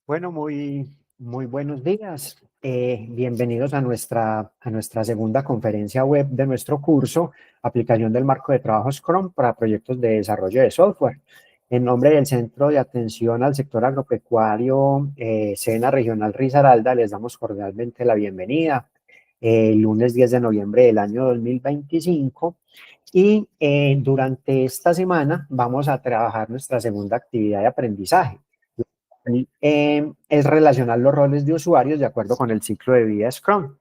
Bueno, muy buenos días. Bienvenidos a nuestra segunda conferencia web de nuestro curso, Aplicación del Marco de Trabajo Scrum para proyectos de desarrollo de software. En nombre del Centro de Atención al Sector Agropecuario, SENA Regional Risaralda, les damos cordialmente la bienvenida. Lunes 10 de noviembre del año 2025. Y durante esta semana vamos a trabajar nuestra segunda actividad de aprendizaje. Es relacionar los roles de usuarios de acuerdo con el ciclo de vida Scrum.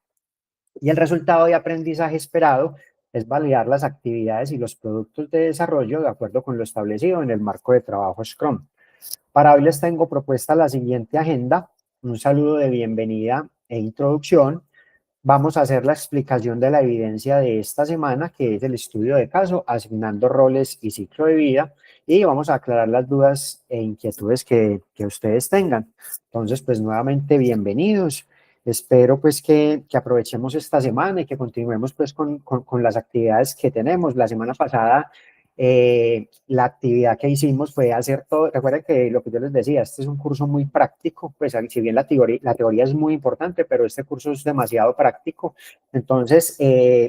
Y el resultado de aprendizaje esperado es validar las actividades y los productos de desarrollo de acuerdo con lo establecido en el marco de trabajo Scrum. Para hoy les tengo propuesta la siguiente agenda: un saludo de bienvenida e introducción. Vamos a hacer la explicación de la evidencia de esta semana, que es el estudio de caso, asignando roles y ciclo de vida, y vamos a aclarar las dudas e inquietudes que ustedes tengan. Entonces, pues nuevamente bienvenidos. Espero pues que aprovechemos esta semana y que continuemos pues con las actividades que tenemos. La semana pasada la actividad que hicimos fue hacer todo. Recuerden que lo que yo les decía, este es un curso muy práctico, pues si bien la teoría es muy importante, pero este curso es demasiado práctico. Entonces,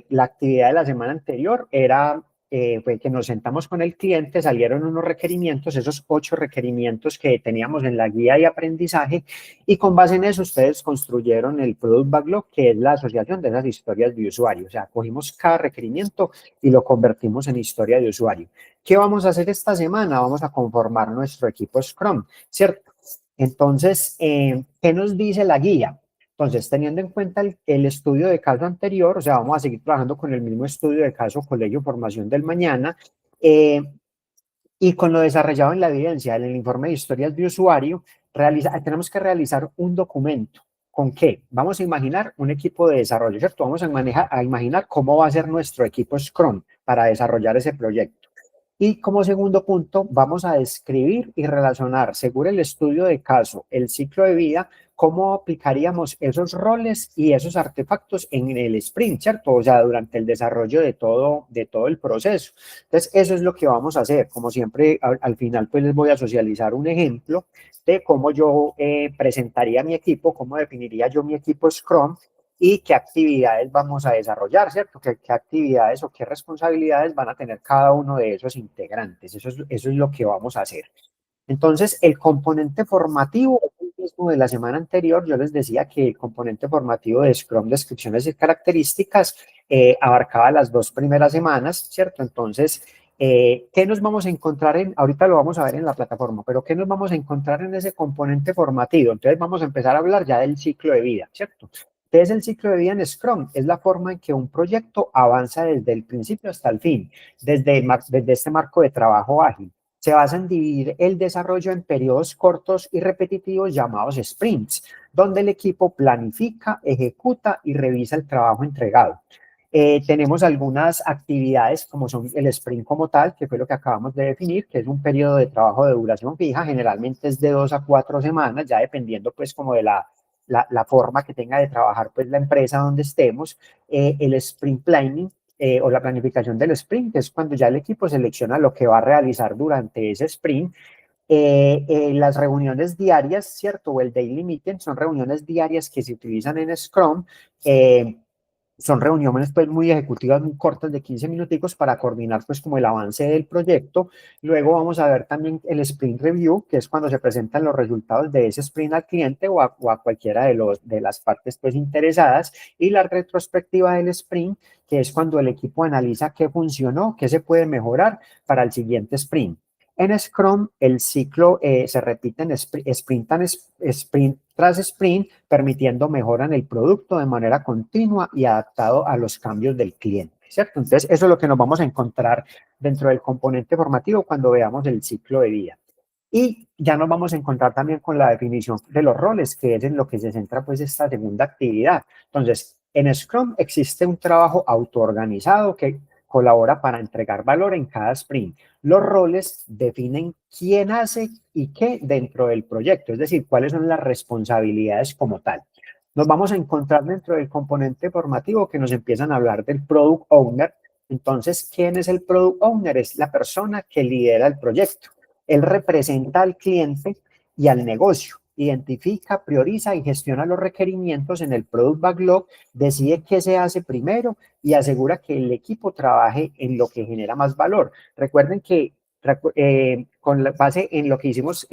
la actividad de la semana anterior fue que nos sentamos con el cliente, salieron unos requerimientos, esos 8 requerimientos que teníamos en la guía de aprendizaje, y con base en eso ustedes construyeron el Product Backlog, que es la asociación de esas historias de usuario. O sea, cogimos cada requerimiento y lo convertimos en historia de usuario. ¿Qué vamos a hacer esta semana? Vamos a conformar nuestro equipo Scrum, ¿cierto? Entonces, ¿qué nos dice la guía? Entonces, teniendo en cuenta el estudio de caso anterior, o sea, vamos a seguir trabajando con el mismo estudio de caso Colegio Formación del Mañana, y con lo desarrollado en la evidencia, en el informe de historias de usuario, tenemos que realizar un documento. ¿Con qué? Vamos a imaginar un equipo de desarrollo, ¿cierto? Vamos a imaginar cómo va a ser nuestro equipo Scrum para desarrollar ese proyecto. Y como segundo punto, vamos a describir y relacionar, según el estudio de caso, el ciclo de vida, cómo aplicaríamos esos roles y esos artefactos en el sprint, ¿cierto? O sea, durante el desarrollo de todo el proceso. Entonces, eso es lo que vamos a hacer. Como siempre, al final, pues les voy a socializar un ejemplo de cómo yo presentaría mi equipo, cómo definiría yo mi equipo Scrum y qué actividades vamos a desarrollar, ¿cierto? ¿Qué actividades o qué responsabilidades van a tener cada uno de esos integrantes? Eso es lo que vamos a hacer. Entonces, el componente formativo es el mismo de la semana anterior. Yo les decía que el componente formativo de Scrum, descripciones y características, abarcaba las 2 primeras semanas, ¿cierto? Entonces, ¿qué nos vamos a encontrar ahorita lo vamos a ver en la plataforma, pero qué nos vamos a encontrar en ese componente formativo? Entonces, vamos a empezar a hablar ya del ciclo de vida, ¿cierto? ¿Qué es el ciclo de vida en Scrum? Es la forma en que un proyecto avanza desde el principio hasta el fin, desde este marco de trabajo ágil. Se basa en dividir el desarrollo en periodos cortos y repetitivos llamados sprints, donde el equipo planifica, ejecuta y revisa el trabajo entregado. Tenemos algunas actividades como son el sprint como tal, que fue lo que acabamos de definir, que es un periodo de trabajo de duración fija, generalmente es de 2 a 4 semanas, ya dependiendo pues como de la forma que tenga de trabajar pues la empresa donde estemos. El sprint planning, o la planificación del sprint, que es cuando ya el equipo selecciona lo que va a realizar durante ese sprint. Las reuniones diarias, ¿cierto? O el daily meeting son reuniones diarias que se utilizan en Scrum. Son reuniones pues muy ejecutivas, muy cortas de 15 minuticos para coordinar pues como el avance del proyecto. Luego vamos a ver también el sprint review, que es cuando se presentan los resultados de ese sprint al cliente o a cualquiera de las partes pues interesadas, y la retrospectiva del sprint, que es cuando el equipo analiza qué funcionó, qué se puede mejorar para el siguiente sprint. En Scrum, el ciclo se repite en sprint tras sprint, permitiendo mejora en el producto de manera continua y adaptado a los cambios del cliente, ¿cierto? Entonces, eso es lo que nos vamos a encontrar dentro del componente formativo cuando veamos el ciclo de vida. Y ya nos vamos a encontrar también con la definición de los roles, que es en lo que se centra pues esta segunda actividad. Entonces, en Scrum existe un trabajo autoorganizado que colabora para entregar valor en cada sprint. Los roles definen quién hace y qué dentro del proyecto, es decir, cuáles son las responsabilidades como tal. Nos vamos a encontrar dentro del componente formativo que nos empiezan a hablar del Product Owner. Entonces, ¿quién es el Product Owner? Es la persona que lidera el proyecto. Él representa al cliente y al negocio. identifica, prioriza y gestiona los requerimientos en el Product Backlog, decide qué se hace primero y asegura que el equipo trabaje en lo que genera más valor. Recuerden que con la base en lo que hicimos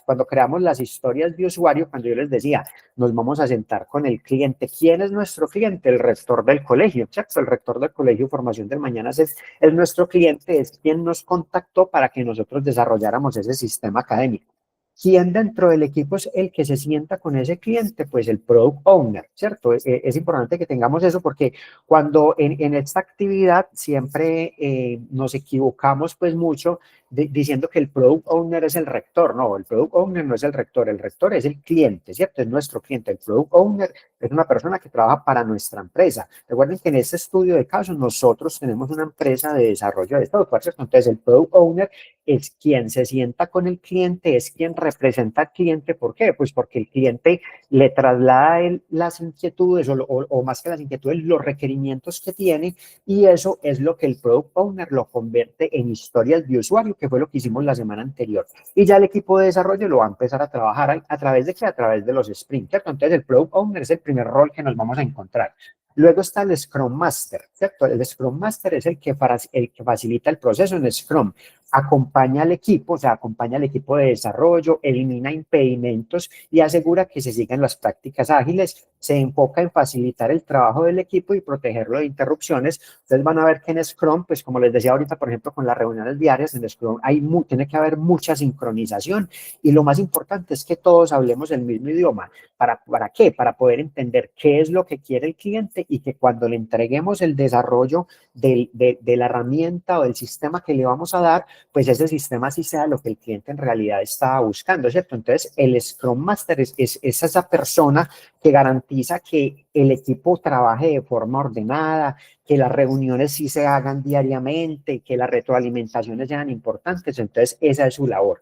cuando creamos las historias de usuario, cuando yo les decía, nos vamos a sentar con el cliente. ¿Quién es nuestro cliente? El rector del colegio, ¿cierto? El rector del colegio Formación del Mañana es nuestro cliente, es quien nos contactó para que nosotros desarrolláramos ese sistema académico. ¿Quién dentro del equipo es el que se sienta con ese cliente? Pues el Product Owner, ¿cierto? Es importante que tengamos eso porque cuando en esta actividad siempre nos equivocamos pues mucho diciendo que el Product Owner es el rector. No, el Product Owner no es el rector es el cliente, ¿cierto? Es nuestro cliente. El Product Owner es una persona que trabaja para nuestra empresa. Recuerden que en este estudio de casos nosotros tenemos una empresa de desarrollo de software, ¿cierto? Entonces el Product Owner es quien se sienta con el cliente, es quien representa al cliente. ¿Por qué? Pues porque el cliente le traslada a él las inquietudes o más que las inquietudes, los requerimientos que tiene, y eso es lo que el Product Owner lo convierte en historias de usuario, que fue lo que hicimos la semana anterior. Y ya el equipo de desarrollo lo va a empezar a trabajar a través de qué? A través de los sprints, ¿cierto? Entonces el Product Owner es el primer rol que nos vamos a encontrar. Luego está el Scrum Master, ¿cierto? El Scrum Master es el que facilita el proceso en Scrum, acompaña al equipo, o sea, acompaña al equipo de desarrollo, elimina impedimentos y asegura que se sigan las prácticas ágiles, se enfoca en facilitar el trabajo del equipo y protegerlo de interrupciones. Ustedes van a ver que en Scrum, pues como les decía ahorita, por ejemplo, con las reuniones diarias, en Scrum tiene que haber mucha sincronización y lo más importante es que todos hablemos el mismo idioma. ¿Para qué? Para poder entender qué es lo que quiere el cliente y que cuando le entreguemos el desarrollo de la herramienta o del sistema que le vamos a dar, pues ese sistema sí sea lo que el cliente en realidad está buscando, ¿cierto? Entonces, el Scrum Master es esa persona que garantiza que el equipo trabaje de forma ordenada, que las reuniones sí se hagan diariamente, que las retroalimentaciones sean importantes. Entonces, esa es su labor.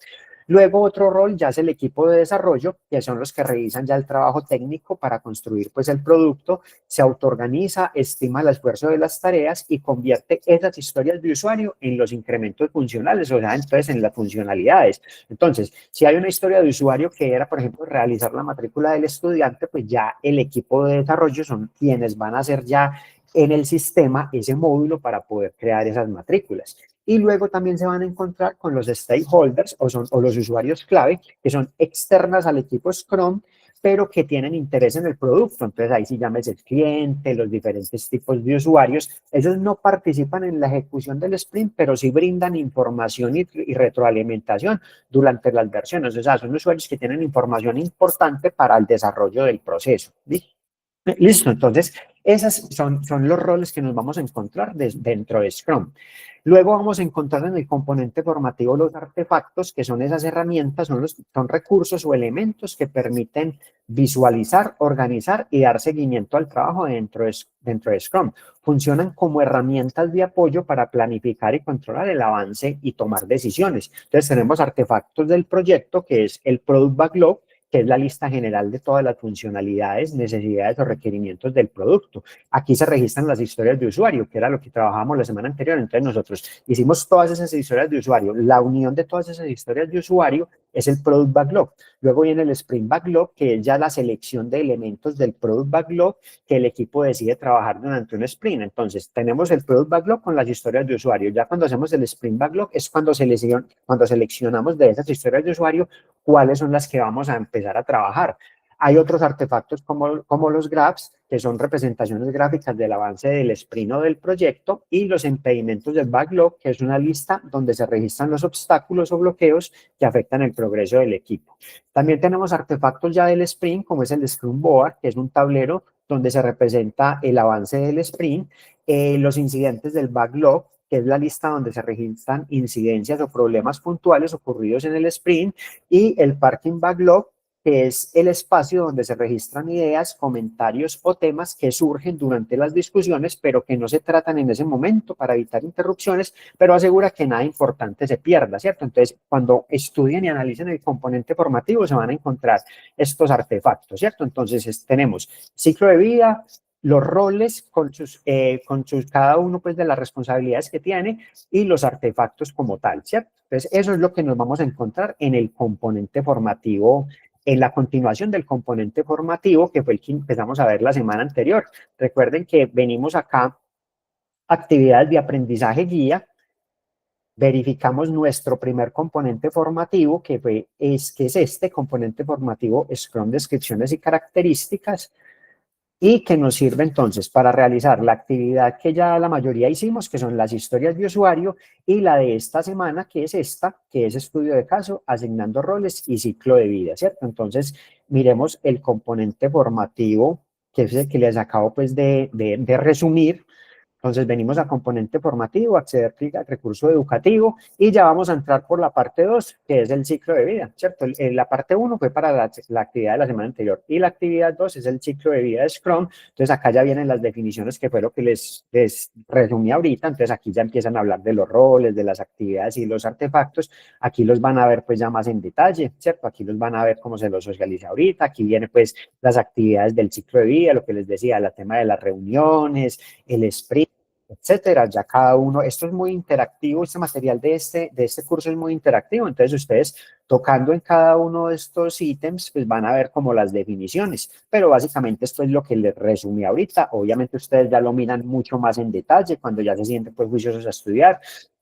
Luego otro rol ya es el equipo de desarrollo, que son los que revisan ya el trabajo técnico para construir pues el producto, se autoorganiza, estima el esfuerzo de las tareas y convierte esas historias de usuario en los incrementos funcionales, o sea, entonces en las funcionalidades. Entonces, si hay una historia de usuario que era, por ejemplo, realizar la matrícula del estudiante, pues ya el equipo de desarrollo son quienes van a hacer ya en el sistema ese módulo para poder crear esas matrículas. Y luego también se van a encontrar con los stakeholders o los usuarios clave, que son externas al equipo Scrum, pero que tienen interés en el producto. Entonces ahí sí llámese el cliente, los diferentes tipos de usuarios. Ellos no participan en la ejecución del sprint, pero sí brindan información y retroalimentación durante las versiones. O sea, son usuarios que tienen información importante para el desarrollo del proceso. ¿Sí? Listo, entonces esos son los roles que nos vamos a encontrar dentro de Scrum. Luego vamos a encontrar en el componente formativo los artefactos, que son esas herramientas, son recursos o elementos que permiten visualizar, organizar y dar seguimiento al trabajo dentro de Scrum. Funcionan como herramientas de apoyo para planificar y controlar el avance y tomar decisiones. Entonces tenemos artefactos del proyecto, que es el Product Backlog, que es la lista general de todas las funcionalidades, necesidades o requerimientos del producto. Aquí se registran las historias de usuario, que era lo que trabajábamos la semana anterior. Entonces nosotros hicimos todas esas historias de usuario. La unión de todas esas historias de usuario es el Product Backlog. Luego viene el Sprint Backlog, que es ya la selección de elementos del Product Backlog que el equipo decide trabajar durante un sprint. Entonces, tenemos el Product Backlog con las historias de usuario. Ya cuando hacemos el Sprint Backlog es cuando seleccionamos de esas historias de usuario cuáles son las que vamos a empezar a trabajar. Hay otros artefactos como los graphs, que son representaciones gráficas del avance del sprint o del proyecto, y los impedimentos del backlog, que es una lista donde se registran los obstáculos o bloqueos que afectan el progreso del equipo. También tenemos artefactos ya del sprint, como es el Scrum Board, que es un tablero donde se representa el avance del sprint, los incidentes del backlog, que es la lista donde se registran incidencias o problemas puntuales ocurridos en el sprint, y el Parking Backlog, que es el espacio donde se registran ideas, comentarios o temas que surgen durante las discusiones, pero que no se tratan en ese momento para evitar interrupciones, pero asegura que nada importante se pierda, ¿cierto? Entonces, cuando estudien y analicen el componente formativo, se van a encontrar estos artefactos, ¿cierto? Entonces, tenemos ciclo de vida, los roles con sus cada uno pues de las responsabilidades que tiene y los artefactos como tal, ¿cierto? Entonces, eso es lo que nos vamos a encontrar en el componente formativo en la continuación del componente formativo, que fue el que empezamos a ver la semana anterior. Recuerden que venimos acá, actividades de aprendizaje guía, verificamos nuestro primer componente formativo, que es este componente formativo Scrum, descripciones y características, y que nos sirve entonces para realizar la actividad que ya la mayoría hicimos, que son las historias de usuario, y la de esta semana, que es esta, que es estudio de caso, asignando roles y ciclo de vida, ¿cierto? Entonces, miremos el componente formativo, que es el que les acabo pues de resumir. Entonces venimos a componente formativo, acceder al recurso educativo y ya vamos a entrar por la parte 2, que es el ciclo de vida, ¿cierto? La parte 1 fue para la actividad de la semana anterior y la actividad 2 es el ciclo de vida de Scrum. Entonces acá ya vienen las definiciones que fue lo que les resumí ahorita. Entonces aquí ya empiezan a hablar de los roles, de las actividades y los artefactos. Aquí los van a ver pues ya más en detalle, ¿cierto? Aquí los van a ver cómo se los socializa ahorita. Aquí viene pues las actividades del ciclo de vida, lo que les decía, el tema de las reuniones, el sprint, etcétera. Ya cada uno, esto es muy interactivo, este material de este curso es muy interactivo, entonces ustedes tocando en cada uno de estos ítems, pues van a ver como las definiciones, pero básicamente esto es lo que les resumí ahorita. Obviamente ustedes ya lo miran mucho más en detalle cuando ya se sienten pues juiciosos a estudiar.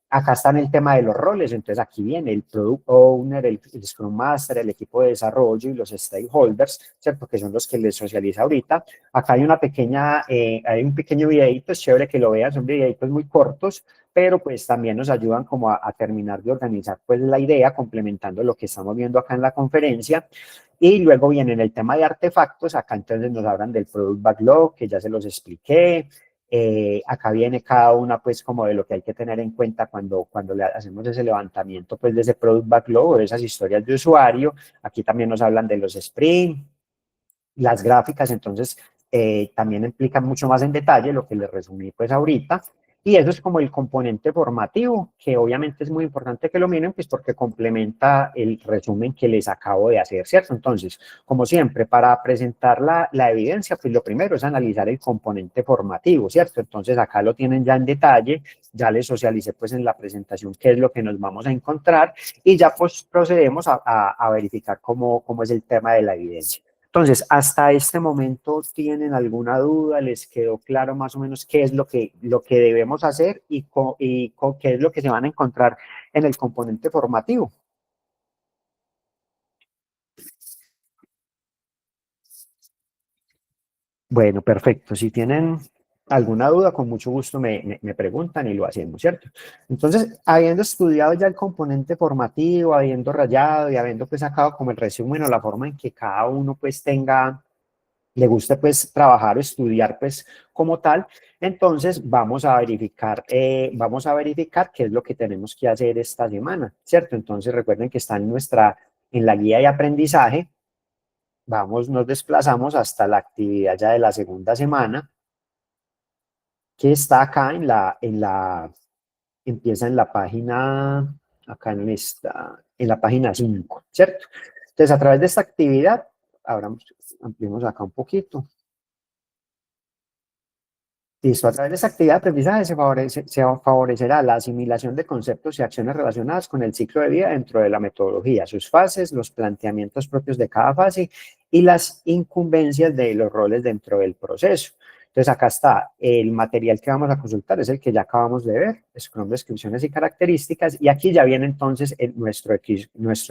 Acá está en el tema de los roles, entonces aquí viene el Product Owner, el Scrum Master, el equipo de desarrollo y los stakeholders, ¿cierto? Que son los que les socializa ahorita. Acá hay hay un pequeño videito, es chévere que lo vean, son videitos muy cortos, pero pues también nos ayudan como a terminar de organizar pues la idea, complementando lo que estamos viendo acá en la conferencia. Y luego viene en el tema de artefactos, acá entonces nos hablan del Product Backlog, que ya se los expliqué. Acá viene cada una pues como de lo que hay que tener en cuenta cuando le hacemos ese levantamiento pues de ese Product Backlog o de esas historias de usuario. Aquí también nos hablan de los sprint, las gráficas, entonces también implican mucho más en detalle lo que les resumí pues ahorita. Y eso es como el componente formativo, que obviamente es muy importante que lo miren, pues porque complementa el resumen que les acabo de hacer, ¿cierto? Entonces, como siempre, para presentar la evidencia, pues lo primero es analizar el componente formativo, ¿cierto? Entonces, acá lo tienen ya en detalle, ya les socialicé pues en la presentación qué es lo que nos vamos a encontrar y ya pues procedemos a verificar cómo es el tema de la evidencia. Entonces, hasta este momento, ¿tienen alguna duda? ¿Les quedó claro más o menos qué es lo que debemos hacer y qué es lo que se van a encontrar en el componente formativo? Bueno, perfecto. Si tienen alguna duda, con mucho gusto me preguntan y lo hacemos, ¿cierto? Entonces, habiendo estudiado ya el componente formativo, habiendo rayado y habiendo pues sacado como el resumen o la forma en que cada uno pues le gusta pues trabajar o estudiar pues como tal, entonces vamos a verificar qué es lo que tenemos que hacer esta semana, ¿cierto? Entonces recuerden que está en la guía de aprendizaje, nos desplazamos hasta la actividad ya de la segunda semana, que está acá empieza en la página, acá en la página 5, ¿cierto? Entonces a través de esta actividad, ahora ampliemos acá un poquito. Listo, a través de esta actividad de aprendizaje se favorecerá la asimilación de conceptos y acciones relacionadas con el ciclo de vida dentro de la metodología, sus fases, los planteamientos propios de cada fase y las incumbencias de los roles dentro del proceso. Entonces acá está el material que vamos a consultar, es el que ya acabamos de ver, Scrum, descripciones y características, y aquí ya viene entonces nuestro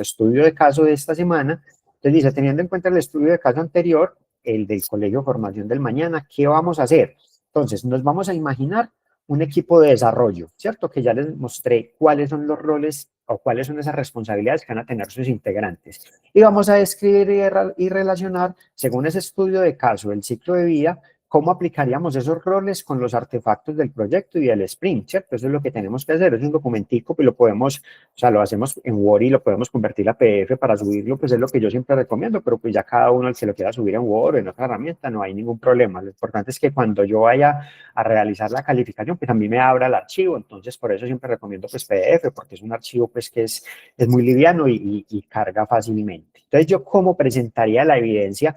estudio de caso de esta semana. Entonces dice, teniendo en cuenta el estudio de caso anterior, el del Colegio Formación del Mañana, ¿qué vamos a hacer? Entonces, nos vamos a imaginar un equipo de desarrollo, ¿cierto? Que ya les mostré cuáles son los roles o cuáles son esas responsabilidades que van a tener sus integrantes. Y vamos a describir y relacionar, según ese estudio de caso, el ciclo de vida, cómo aplicaríamos esos roles con los artefactos del proyecto y del sprint, ¿cierto? Eso es lo que tenemos que hacer, es un documentico, pues lo podemos, o sea, lo hacemos en Word y lo podemos convertir a PDF para subirlo, pues es lo que yo siempre recomiendo, pero pues ya cada uno el que lo quiera subir en Word o en otra herramienta, no hay ningún problema. Lo importante es que cuando yo vaya a realizar la calificación, pues a mí me abra el archivo, entonces por eso siempre recomiendo pues PDF, porque es un archivo pues que es muy liviano y carga fácilmente. Entonces, ¿yo cómo presentaría la evidencia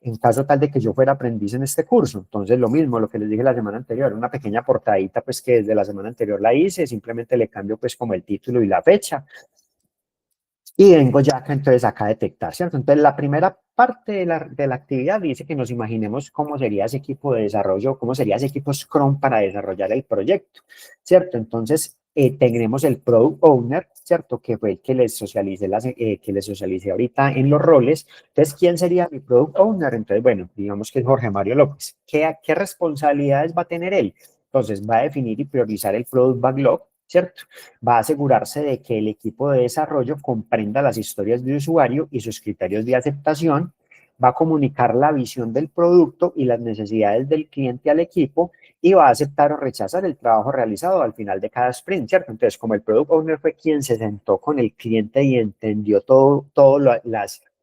en caso tal de que yo fuera aprendiz en este curso? Entonces, lo mismo, lo que les dije la semana anterior, una pequeña portadita, pues que desde la semana anterior la hice, simplemente le cambio pues como el título y la fecha. Y vengo ya acá, entonces acá a detectar, ¿cierto? Entonces la primera parte de la actividad dice que nos imaginemos cómo sería ese equipo de desarrollo, cómo sería ese equipo Scrum para desarrollar el proyecto, ¿cierto? Entonces tendremos el Product Owner, ¿cierto? Que fue el que les socialicé, que les socialicé ahorita en los roles. Entonces, ¿quién sería mi Product Owner? Entonces, bueno, digamos que es Jorge Mario López. ¿Qué responsabilidades va a tener él? Entonces, va a definir y priorizar el Product Backlog, ¿cierto? Va a asegurarse de que el equipo de desarrollo comprenda las historias de usuario y sus criterios de aceptación, va a comunicar la visión del producto y las necesidades del cliente al equipo y va a aceptar o rechazar el trabajo realizado al final de cada sprint, ¿cierto? Entonces, como el Product Owner fue quien se sentó con el cliente y entendió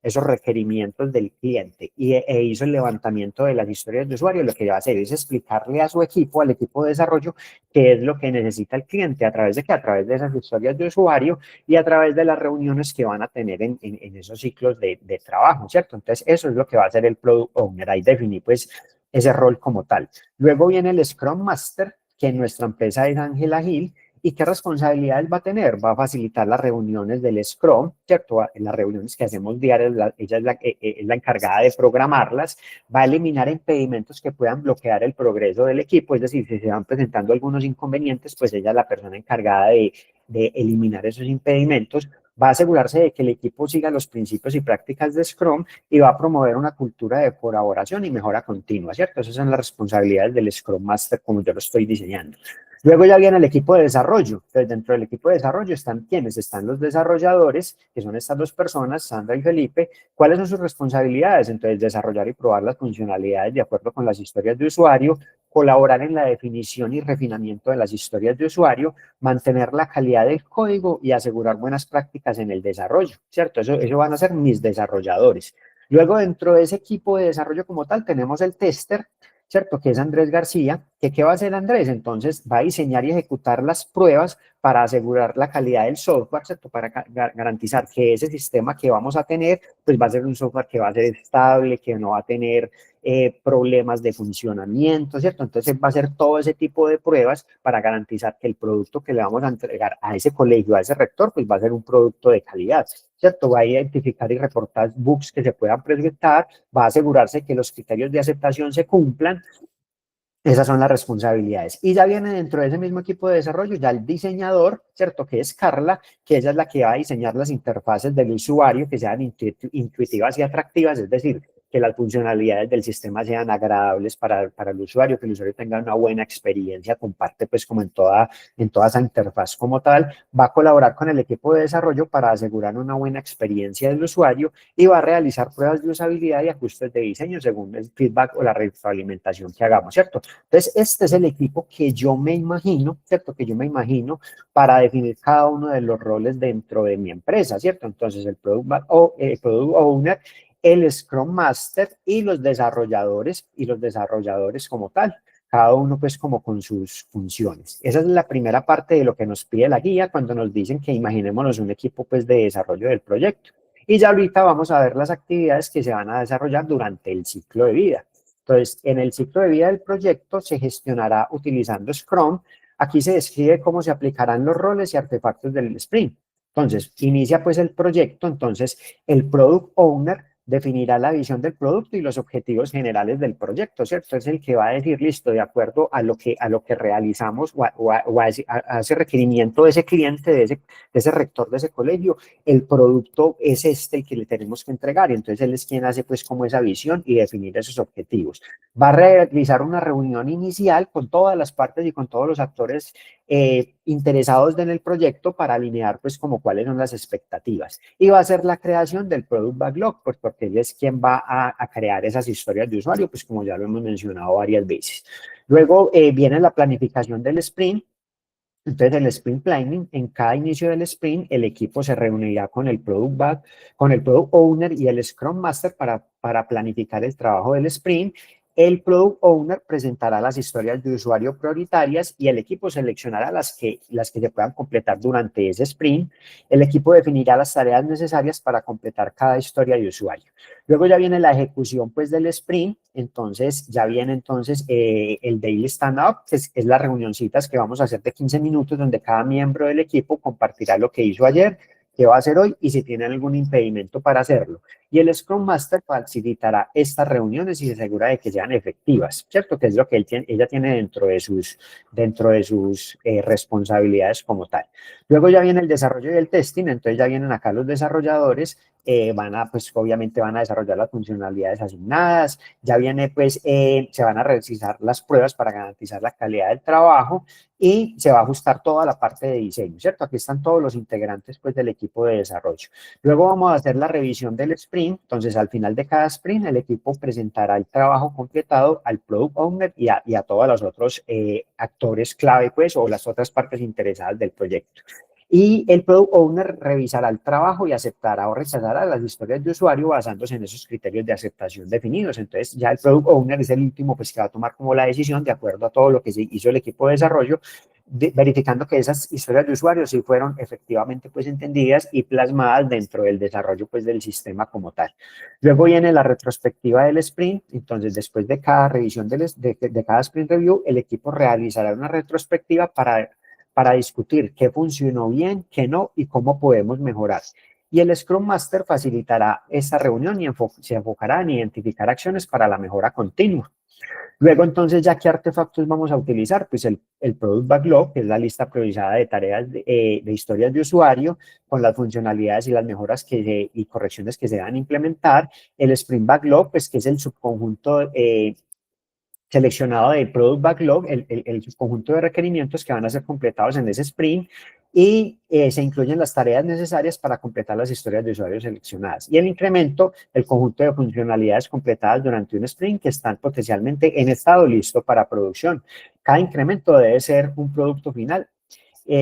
esos requerimientos del cliente e hizo el levantamiento de las historias de usuario, lo que va a hacer es explicarle a su equipo, al equipo de desarrollo, qué es lo que necesita el cliente, a través de qué, a través de esas historias de usuario y a través de las reuniones que van a tener en esos ciclos de trabajo, ¿cierto? Entonces, eso es lo que va a hacer el Product Owner, ahí definí pues ese rol como tal. Luego viene el Scrum Master, que en nuestra empresa es Ángela Gil. ¿Y qué responsabilidades va a tener? Va a facilitar las reuniones del Scrum, ¿cierto? En las reuniones que hacemos diarias, ella es la encargada de programarlas, va a eliminar impedimentos que puedan bloquear el progreso del equipo, es decir, si se van presentando algunos inconvenientes, pues ella es la persona encargada de eliminar esos impedimentos, va a asegurarse de que el equipo siga los principios y prácticas de Scrum y va a promover una cultura de colaboración y mejora continua, ¿cierto? Esas son las responsabilidades del Scrum Master como yo lo estoy diseñando. Luego ya viene el equipo de desarrollo. Entonces, dentro del equipo de desarrollo están quienes, están los desarrolladores, que son estas dos personas, Sandra y Felipe. ¿Cuáles son sus responsabilidades? Entonces, desarrollar y probar las funcionalidades de acuerdo con las historias de usuario, colaborar en la definición y refinamiento de las historias de usuario, mantener la calidad del código y asegurar buenas prácticas en el desarrollo, ¿cierto? Eso van a ser mis desarrolladores. Luego, dentro de ese equipo de desarrollo como tal, tenemos el tester, ¿cierto? Que es Andrés García, que ¿qué va a hacer Andrés? Entonces va a diseñar y ejecutar las pruebas para asegurar la calidad del software, ¿cierto? Para garantizar que ese sistema que vamos a tener, pues va a ser un software que va a ser estable, que no va a tener problemas de funcionamiento, ¿cierto? Entonces va a hacer todo ese tipo de pruebas para garantizar que el producto que le vamos a entregar a ese colegio, a ese rector, pues va a ser un producto de calidad, ¿cierto? Va a identificar y reportar bugs que se puedan presentar, va a asegurarse que los criterios de aceptación se cumplan. Esas son las responsabilidades. Y ya viene dentro de ese mismo equipo de desarrollo ya el diseñador, ¿cierto? Que es Carla, que ella es la que va a diseñar las interfaces del usuario que sean intuitivas y atractivas, es decir, que las funcionalidades del sistema sean agradables para el usuario, que el usuario tenga una buena experiencia, comparte pues como en toda esa interfaz como tal, va a colaborar con el equipo de desarrollo para asegurar una buena experiencia del usuario y va a realizar pruebas de usabilidad y ajustes de diseño según el feedback o la retroalimentación que hagamos, ¿cierto? Entonces, este es el equipo que yo me imagino, ¿cierto? Que yo me imagino para definir cada uno de los roles dentro de mi empresa, ¿cierto? Entonces, el Product Owner, el Scrum Master y los desarrolladores como tal, cada uno pues como con sus funciones. Esa es la primera parte de lo que nos pide la guía cuando nos dicen que imaginémonos un equipo pues de desarrollo del proyecto. Y ya ahorita vamos a ver las actividades que se van a desarrollar durante el ciclo de vida. Entonces, en el ciclo de vida del proyecto se gestionará utilizando Scrum. Aquí se describe cómo se aplicarán los roles y artefactos del sprint. Entonces, inicia pues el proyecto, entonces el Product Owner definirá la visión del producto y los objetivos generales del proyecto, ¿cierto? Es el que va a decir, listo, de acuerdo a lo que realizamos a ese requerimiento de ese cliente, de ese rector de ese colegio, el producto es el que le tenemos que entregar y entonces él es quien hace pues como esa visión y definir esos objetivos. Va a realizar una reunión inicial con todas las partes y con todos los actores interesados en el proyecto para alinear pues como cuáles son las expectativas y va a hacer la creación del Product Backlog pues porque él es quien va a crear esas historias de usuario pues como ya lo hemos mencionado varias veces. Luego viene la planificación del sprint. Entonces, el sprint planning, en cada inicio del sprint, el equipo se reunirá con el product owner y el Scrum Master para planificar el trabajo del sprint. El product owner presentará las historias de usuario prioritarias y el equipo seleccionará las que se puedan completar durante ese sprint. El equipo definirá las tareas necesarias para completar cada historia de usuario. Luego ya viene la ejecución pues del sprint, entonces ya viene entonces el daily stand-up, que es las reunioncitas que vamos a hacer de 15 minutos donde cada miembro del equipo compartirá lo que hizo ayer, qué va a hacer hoy y si tienen algún impedimento para hacerlo. Y el Scrum Master facilitará estas reuniones y se asegura de que sean efectivas, ¿cierto? Que es lo que ella tiene dentro de sus responsabilidades como tal. Luego ya viene el desarrollo y el testing, entonces ya vienen acá los desarrolladores, pues obviamente van a desarrollar las funcionalidades asignadas, ya viene pues, se van a realizar las pruebas para garantizar la calidad del trabajo y se va a ajustar toda la parte de diseño, ¿cierto? Aquí están todos los integrantes pues del equipo de desarrollo. Luego vamos a hacer la revisión del sprint, entonces al final de cada sprint el equipo presentará el trabajo completado al Product Owner y a todos los otros actores clave pues o las otras partes interesadas del proyecto. Y el Product Owner revisará el trabajo y aceptará o rechazará las historias de usuario basándose en esos criterios de aceptación definidos. Entonces, ya el Product Owner es el último pues, que va a tomar como la decisión de acuerdo a todo lo que se hizo el equipo de desarrollo, verificando que esas historias de usuario sí fueron efectivamente pues entendidas y plasmadas dentro del desarrollo pues del sistema como tal. Luego viene la retrospectiva del sprint, entonces después de cada revisión de cada sprint review, el equipo realizará una retrospectiva para discutir qué funcionó bien, qué no y cómo podemos mejorar. Y el Scrum Master facilitará esta reunión y se enfocará en identificar acciones para la mejora continua. Luego, entonces, ¿ya qué artefactos vamos a utilizar? Pues el Product Backlog, que es la lista priorizada de tareas de historias de usuario, con las funcionalidades y las mejoras y correcciones que se van a implementar. El Sprint Backlog, pues que es el subconjunto seleccionado del Product Backlog, el conjunto de requerimientos que van a ser completados en ese sprint y se incluyen las tareas necesarias para completar las historias de usuarios seleccionadas. Y el incremento, el conjunto de funcionalidades completadas durante un sprint que están potencialmente en estado listo para producción. Cada incremento debe ser un producto final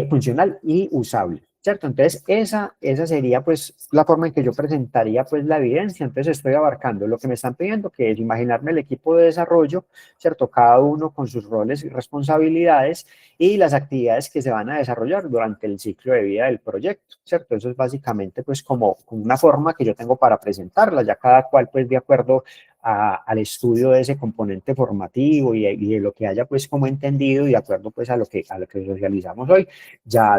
funcional y usable, ¿cierto? Entonces, esa sería pues la forma en que yo presentaría pues la evidencia. Entonces, estoy abarcando lo que me están pidiendo, que es imaginarme el equipo de desarrollo, ¿cierto? Cada uno con sus roles y responsabilidades y las actividades que se van a desarrollar durante el ciclo de vida del proyecto, ¿cierto? Eso es básicamente pues como una forma que yo tengo para presentarla, ya cada cual pues de acuerdo al estudio de ese componente formativo y de lo que haya pues como entendido y de acuerdo pues a lo que socializamos hoy, ya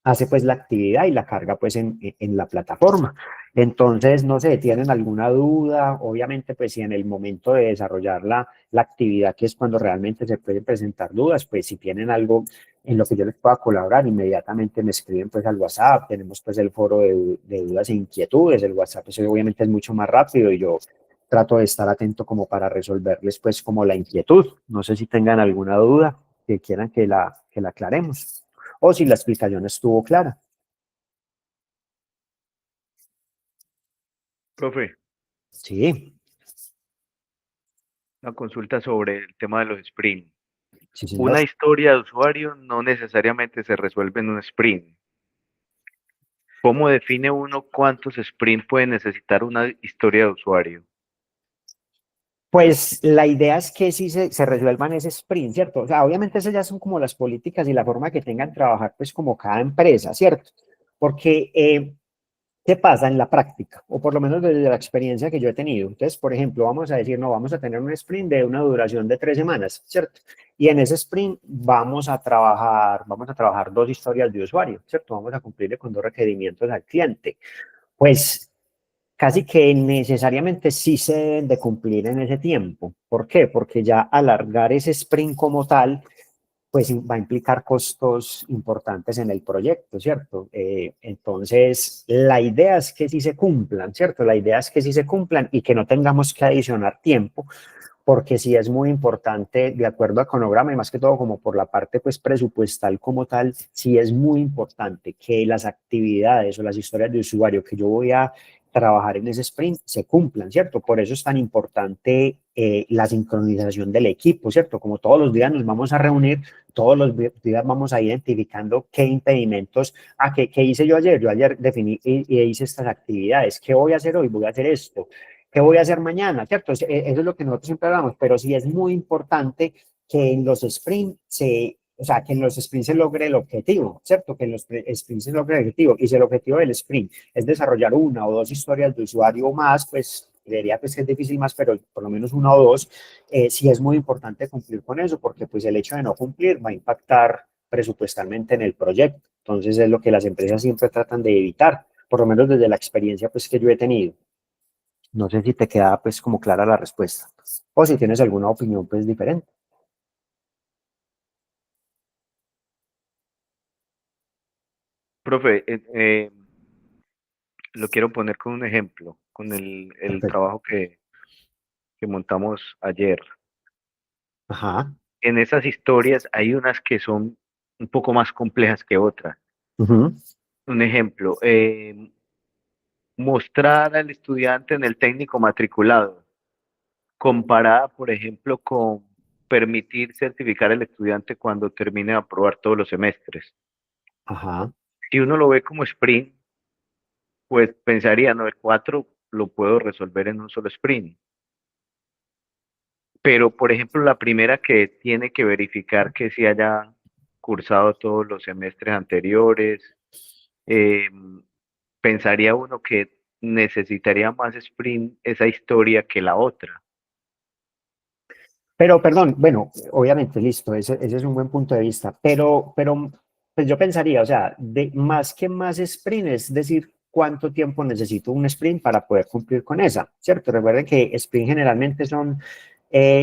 hace pues la actividad y la carga pues en la plataforma. Entonces, no sé, ¿tienen alguna duda? Obviamente, pues si en el momento de desarrollar la actividad, que es cuando realmente se pueden presentar dudas, pues si tienen algo en lo que yo les pueda colaborar, inmediatamente me escriben pues al WhatsApp, tenemos pues el foro de dudas e inquietudes, el WhatsApp pues obviamente es mucho más rápido y yo trato de estar atento como para resolverles pues como la inquietud. No sé si tengan alguna duda que quieran que la aclaremos o si la explicación estuvo clara. Profe, Sí, una consulta sobre el tema de los sprint. sí, señor. Una historia de usuario no necesariamente se resuelve en un sprint. ¿Cómo define uno cuántos sprint puede necesitar una historia de usuario? Pues la idea es que sí se resuelvan ese sprint, ¿cierto? O sea, obviamente esas ya son como las políticas y la forma que tengan de trabajar, pues como cada empresa, ¿cierto? Porque, ¿qué pasa en la práctica? O por lo menos desde la experiencia que yo he tenido. Entonces, por ejemplo, vamos a decir, no, vamos a tener un sprint de una duración de 3 semanas, ¿cierto? Y en ese sprint vamos a trabajar 2 historias de usuario, ¿cierto? Vamos a cumplirle con 2 requerimientos al cliente. Pues casi que necesariamente sí se deben de cumplir en ese tiempo. ¿Por qué? Porque ya alargar ese sprint como tal, pues va a implicar costos importantes en el proyecto, ¿cierto? Entonces, la idea es que sí se cumplan, ¿cierto? La idea es que sí se cumplan y que no tengamos que adicionar tiempo, porque sí es muy importante, de acuerdo a cronograma y más que todo como por la parte pues presupuestal como tal, sí es muy importante que las actividades o las historias de usuario que yo voy a trabajar en ese sprint se cumplan, ¿cierto? Por eso es tan importante la sincronización del equipo, ¿cierto? Como todos los días nos vamos a reunir, todos los días vamos a ir identificando qué impedimentos, ¿qué hice yo ayer? Yo ayer definí y hice estas actividades, ¿qué voy a hacer hoy? Voy a hacer esto. ¿Qué voy a hacer mañana? ¿Cierto? Eso es lo que nosotros siempre hablamos, pero sí es muy importante que en los sprints o sea, que en los sprints se logre el objetivo, ¿cierto? Que en los sprints se logre el objetivo. Y si el objetivo del sprint es desarrollar 1 o 2 historias de usuario más, pues diría pues que es difícil más, pero por lo menos 1 o 2, sí es muy importante cumplir con eso, porque pues el hecho de no cumplir va a impactar presupuestalmente en el proyecto. Entonces es lo que las empresas siempre tratan de evitar, por lo menos desde la experiencia pues que yo he tenido. No sé si te queda pues como clara la respuesta o si tienes alguna opinión pues diferente. Profe, lo quiero poner con un ejemplo, con el Perfecto. trabajo que montamos ayer. Ajá. En esas historias hay unas que son un poco más complejas que otras. Ujú. Un ejemplo, mostrar al estudiante en el técnico matriculado, comparada, por ejemplo, con permitir certificar al estudiante cuando termine de aprobar todos los semestres. Ajá. Si uno lo ve como sprint, pues pensaría, no, el 4 lo puedo resolver en un solo sprint. Pero, por ejemplo, la primera que tiene que verificar que se haya cursado todos los semestres anteriores, eh, pensaría uno que necesitaría más sprint esa historia que la otra. Pero, perdón, bueno, obviamente, listo, ese es un buen punto de vista, pero pues yo pensaría, o sea, de más que más sprint, es decir, cuánto tiempo necesito un sprint para poder cumplir con esa, ¿cierto? Recuerden que sprint generalmente son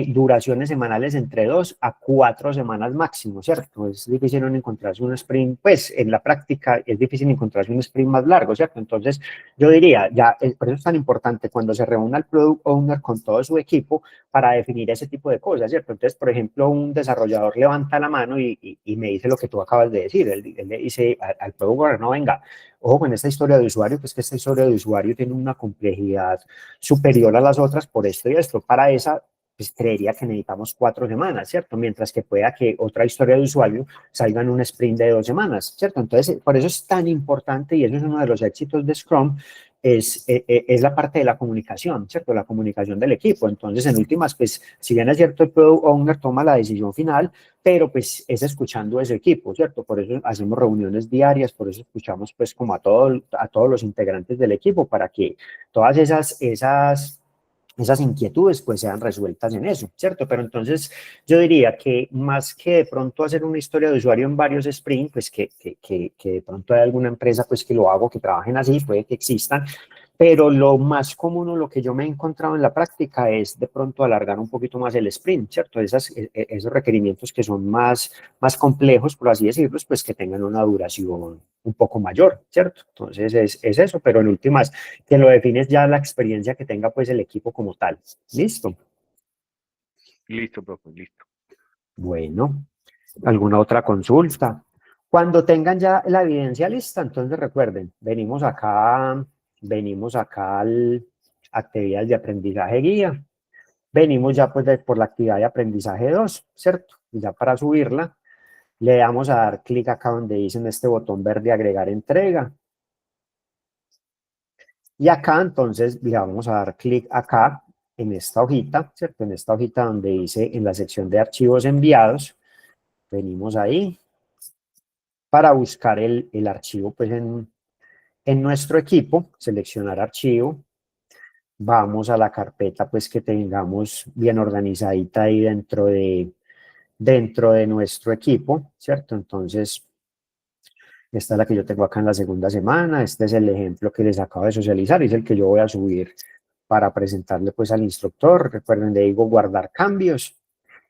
duraciones semanales entre 2 a 4 semanas máximo, ¿cierto? Es difícil no encontrarse un sprint, pues en la práctica es difícil encontrarse un sprint más largo, ¿cierto? Entonces, yo diría, ya, por eso es tan importante cuando se reúna el Product Owner con todo su equipo, para definir ese tipo de cosas, ¿cierto? Entonces, por ejemplo, un desarrollador levanta la mano y me dice lo que tú acabas de decir. Él le dice al Product Owner, no, venga, ojo con esta historia de usuario, pues que esta historia de usuario tiene una complejidad superior a las otras por esto y esto. Para esa, pues creería que necesitamos 4 semanas, ¿cierto? Mientras que pueda que otra historia de usuario salga en un sprint de 2 semanas, ¿cierto? Entonces, por eso es tan importante y eso es uno de los éxitos de Scrum, es la parte de la comunicación, ¿cierto? La comunicación del equipo. Entonces, en últimas, pues, si bien es cierto, el Product Owner toma la decisión final, pero pues es escuchando a ese equipo, ¿cierto? Por eso hacemos reuniones diarias, por eso escuchamos pues como a todos los integrantes del equipo para que todas esas inquietudes pues sean resueltas en eso, ¿cierto? Pero entonces yo diría que más que de pronto hacer una historia de usuario en varios sprints, pues que de pronto hay alguna empresa pues que lo hago, que trabajen así, puede que existan, pero lo más común o lo que yo me he encontrado en la práctica es de pronto alargar un poquito más el sprint, ¿cierto? Esos requerimientos que son más complejos, por así decirlo, pues que tengan una duración un poco mayor, ¿cierto? Entonces es eso, pero en últimas, que lo defines ya la experiencia que tenga pues el equipo como tal. ¿Listo? Listo, profe, listo. Bueno, ¿alguna otra consulta? Cuando tengan ya la evidencia lista, entonces recuerden, venimos acá al actividades de aprendizaje guía, venimos ya pues por la actividad de aprendizaje 2, ¿cierto? Y ya para subirla, le damos a dar clic acá donde dice en este botón verde agregar entrega. Y acá entonces le vamos a dar clic acá en esta hojita, ¿cierto? En esta hojita donde dice en la sección de archivos enviados, venimos ahí para buscar el archivo pues en nuestro equipo, seleccionar archivo, vamos a la carpeta pues que tengamos bien organizadita ahí dentro de nuestro equipo, ¿cierto? Entonces, esta es la que yo tengo acá en la segunda semana, este es el ejemplo que les acabo de socializar, es el que yo voy a subir para presentarle pues al instructor. Recuerden, le digo guardar cambios.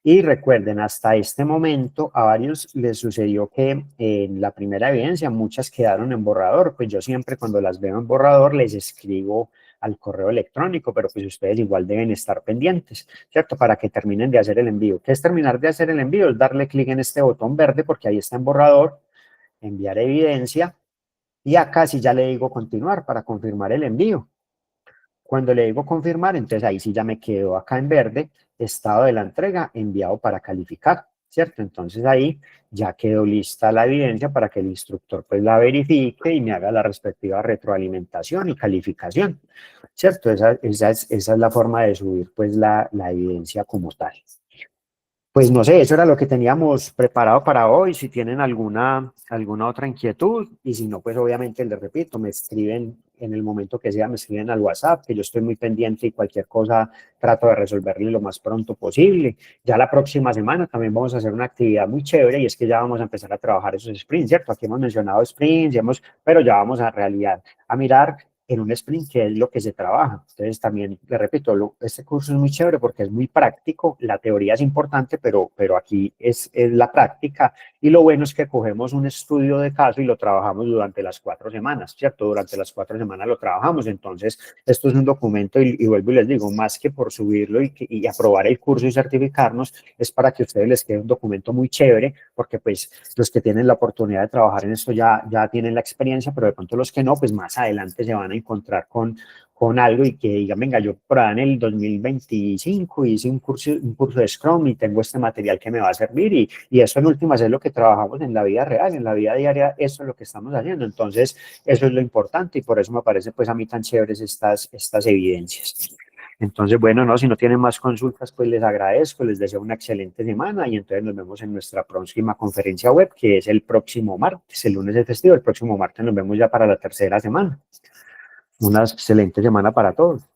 Y recuerden, hasta este momento a varios les sucedió que en la primera evidencia muchas quedaron en borrador, pues yo siempre cuando las veo en borrador les escribo al correo electrónico, pero pues ustedes igual deben estar pendientes, ¿cierto? Para que terminen de hacer el envío. ¿Qué es terminar de hacer el envío? Es darle clic en este botón verde porque ahí está en borrador, enviar evidencia, y acá sí ya le digo continuar para confirmar el envío. Cuando le digo confirmar, entonces ahí sí ya me quedo acá en verde, estado de la entrega enviado para calificar, ¿cierto? Entonces ahí ya quedó lista la evidencia para que el instructor pues la verifique y me haga la respectiva retroalimentación y calificación, ¿cierto? Esa es la forma de subir pues la evidencia como tal. Pues no sé, eso era lo que teníamos preparado para hoy. Si tienen alguna otra inquietud, y si no, pues obviamente les repito, me escriben en el momento que sea me escriben al WhatsApp, que yo estoy muy pendiente y cualquier cosa trato de resolverle lo más pronto posible. Ya la próxima semana también vamos a hacer una actividad muy chévere y es que ya vamos a empezar a trabajar esos sprints, ¿cierto? Aquí hemos mencionado sprints, pero ya vamos a realidad a mirar en un sprint qué es lo que se trabaja. Entonces también, le repito, este curso es muy chévere porque es muy práctico, la teoría es importante, pero aquí es la práctica y lo bueno es que cogemos un estudio de caso y lo trabajamos durante las 4 semanas, ¿cierto? Durante las 4 semanas lo trabajamos, entonces esto es un documento y vuelvo y les digo, más que por subirlo y aprobar el curso y certificarnos, es para que a ustedes les quede un documento muy chévere, porque pues los que tienen la oportunidad de trabajar en esto ya tienen la experiencia, pero de pronto los que no, pues más adelante se van a encontrar con algo y que digan, venga, yo por ahí en el 2025 hice un curso de Scrum y tengo este material que me va a servir y eso en últimas es lo que trabajamos en la vida real, en la vida diaria, eso es lo que estamos haciendo. Entonces, eso es lo importante y por eso me parece pues a mí tan chéveres estas evidencias. Entonces, bueno, no, si no tienen más consultas, pues les agradezco, les deseo una excelente semana y entonces nos vemos en nuestra próxima conferencia web, que es el próximo martes, el lunes es festivo, el próximo martes nos vemos ya para la tercera semana. Una excelente semana para todos.